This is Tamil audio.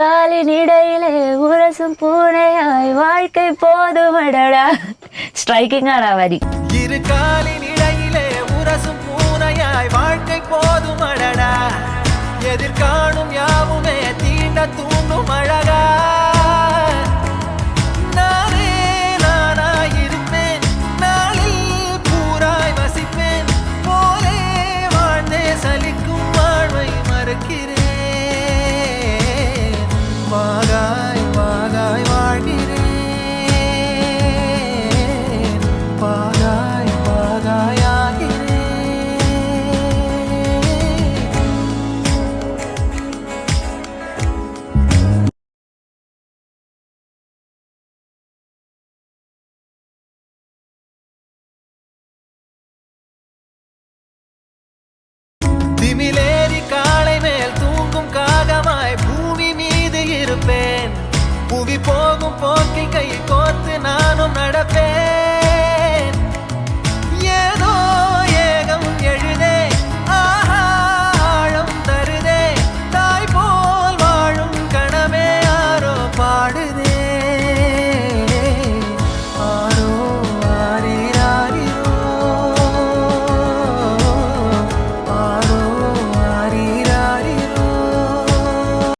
காலின் இடையிலே உரசும் பூனையாய் வாழ்க்கை போதுமடடா. ஸ்ட்ரைக்கிங்கான வரி. இரு காலின் இடையிலே உரசும் பூனையாய் வாழ்க்கை போதுமடடா. எதிர்காணும் யாவுமே தீண்ட தூண்டும் அழகா. நானே நானாயிருப்பேன், நாளில் பூராய் வசிப்பேன். போலே வாழ்ந்தே சலிக்கும் வாழ்வை மறுக்கிறேன். வாகாய் வாகாய் வாழ்கிறேன், வாகாய் வாகாய் ஆகிறேன். திமிலேறி காளை மேல் தூங்கும் காகமாய் பூமி மீது இருப்பேன். புவி போகும் போக்கில் கை கோர்த்து நானும் நடப்பேன்.